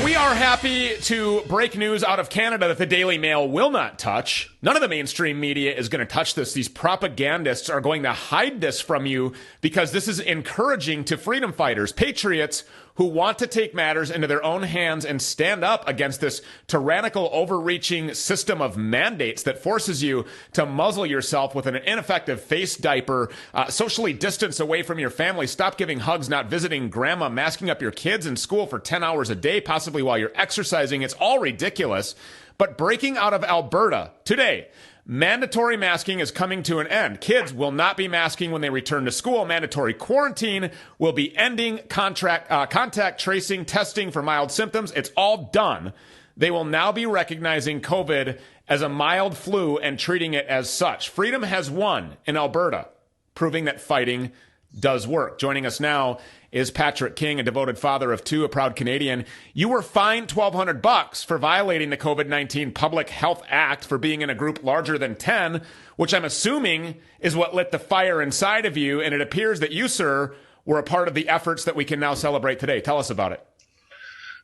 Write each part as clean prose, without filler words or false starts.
Well, we are happy to break news out of Canada that the Daily Mail will not touch. None of the mainstream media is going to touch this. These propagandists are going to hide this from you because this is encouraging to freedom fighters, patriots who want to take matters into their own hands and stand up against this tyrannical, overreaching system of mandates that forces you to muzzle yourself with an ineffective face diaper, socially distance away from your family, stop giving hugs, not visiting grandma, masking up your kids in school for 10 hours a day, possibly while you're exercising. It's all ridiculous. But breaking out of Alberta today, mandatory masking is coming to an end. Kids will not be masking when they return to school. Mandatory quarantine will be ending. Contact tracing, testing for mild symptoms. It's all done. They will now be recognizing COVID as a mild flu and treating it as such. Freedom has won in Alberta, proving that fighting does work. Joining us now is Patrick King, a devoted father of two, a proud Canadian. You were fined $1,200 for violating the COVID-19 Public Health Act for being in a group larger than 10, which I'm assuming is what lit the fire inside of you. And it appears that you, sir, were a part of the efforts that we can now celebrate today. Tell us about it.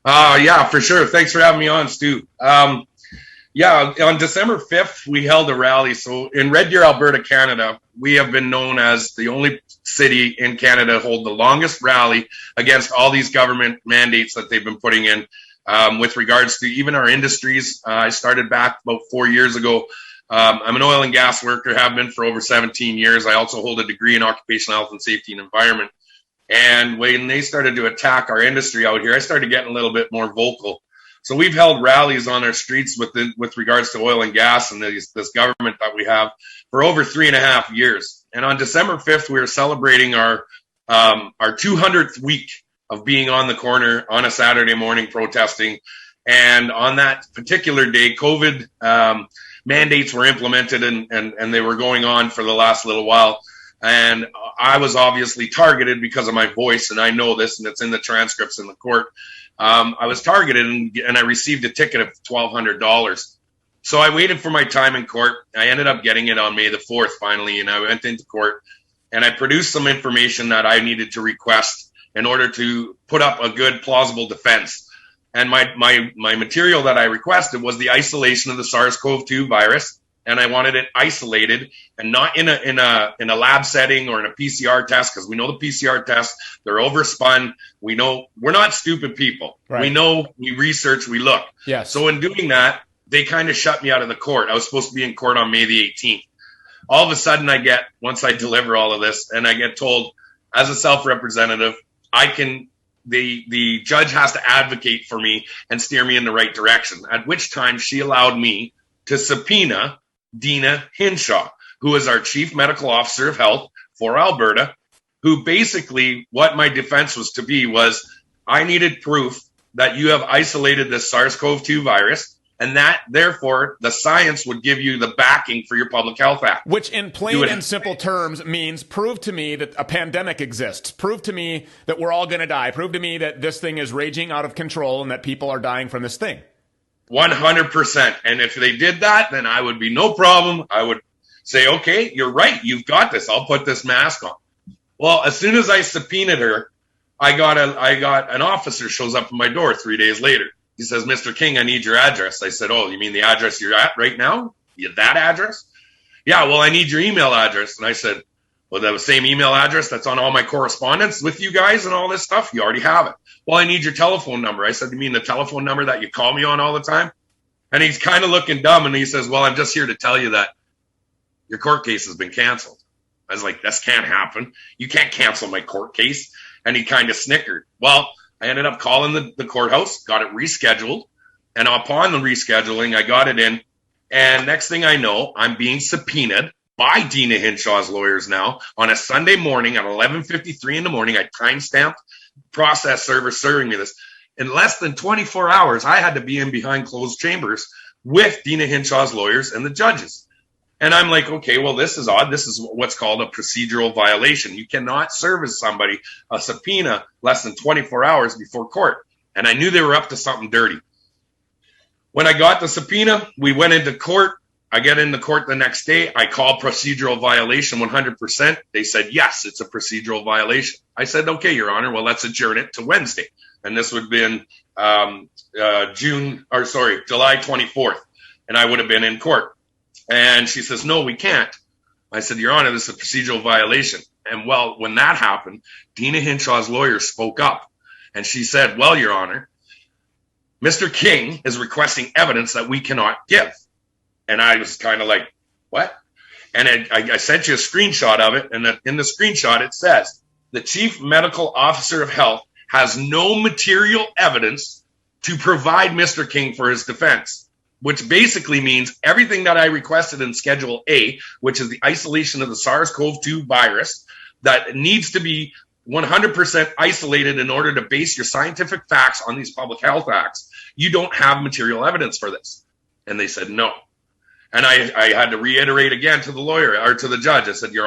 Yeah, for sure. Thanks for having me on, Stu. Yeah, on December 5th, we held a rally. So in Red Deer, Alberta, Canada, we have been known as the only city in Canada to hold the longest rally against all these government mandates that they've been putting in with regards to even our industries. I started back about 4 years ago. I'm an oil and gas worker, have been for over 17 years. I also hold a degree in occupational health and safety and environment. And when they started to attack our industry out here, I started getting a little bit more vocal. So we've held rallies on our streets with regards to oil and gas and this government that we have for over 3.5 years. And on December 5th, we were celebrating our 200th week of being on the corner on a Saturday morning protesting. And on that particular day, COVID mandates were implemented and they were going on for the last little while. And I was obviously targeted because of my voice, and I know this, and it's in the transcripts in the court. I was targeted, and I received a ticket of $1,200. So I waited for my time in court. I ended up getting it on May the 4th, finally, and I went into court, and I produced some information that I needed to request in order to put up a good, plausible defense. And my material that I requested was the isolation of the SARS-CoV-2 virus, and I wanted it isolated and not in a lab setting or in a PCR test, because we know the PCR tests, they're overspun. We know we're not stupid people. Right. We know, we research, we look. Yes. So in doing that, they kind of shut me out of the court. I was supposed to be in court on May the 18th. All of a sudden once I deliver all of this, and I get told as a self-representative, the judge has to advocate for me and steer me in the right direction, at which time she allowed me to subpoena Dina Hinshaw, who is our chief medical officer of health for Alberta, who basically what my defense was to be was I needed proof that you have isolated the SARS-CoV-2 virus, and that therefore the science would give you the backing for your Public Health Act. Which in plain and simple terms means prove to me that a pandemic exists. Prove to me that we're all going to die. Prove to me that this thing is raging out of control and that people are dying from this thing. 100%. And if they did that, then I would be no problem. I would say, okay, you're right. You've got this. I'll put this mask on. Well, as soon as I subpoenaed her, I got an officer shows up at my door 3 days later. He says, Mr. King, I need your address. I said, oh, you mean the address you're at right now? That address? Yeah, well, I need your email address. And I said, well, the same email address that's on all my correspondence with you guys and all this stuff? You already have it. Well, I need your telephone number. I said, you mean the telephone number that you call me on all the time? And he's kind of looking dumb, and he says, well, I'm just here to tell you that your court case has been canceled. I was like, this can't happen. You can't cancel my court case. And he kind of snickered. Well, I ended up calling the courthouse, got it rescheduled. And upon the rescheduling, I got it in. And next thing I know, I'm being subpoenaed by Dina Hinshaw's lawyers now on a Sunday morning at 11:53 in the morning. I timestamped process server serving me this. In less than 24 hours, I had to be in behind closed chambers with Dina Hinshaw's lawyers and the judges. And I'm like, okay, well, this is odd. This is what's called a procedural violation. You cannot service somebody a subpoena less than 24 hours before court. And I knew they were up to something dirty. When I got the subpoena, we went into court. I get into court the next day. I call procedural violation 100%. They said, yes, it's a procedural violation. I said, okay, Your Honor, well, let's adjourn it to Wednesday. And this would have been July 24th, and I would have been in court. And she says, no, we can't. I said, Your Honor, this is a procedural violation. And well, when that happened, Dina Hinshaw's lawyer spoke up, and she said, well, Your Honor, Mr. King is requesting evidence that we cannot give. And I was kind of like, what? And I sent you a screenshot of it, and in the screenshot it says, the Chief Medical Officer of Health has no material evidence to provide Mr. King for his defense, which basically means everything that I requested in Schedule A, which is the isolation of the SARS-CoV-2 virus, that needs to be 100% isolated in order to base your scientific facts on these public health acts. You don't have material evidence for this. And they said no. And I had to reiterate again to the lawyer or to the judge. I said, Your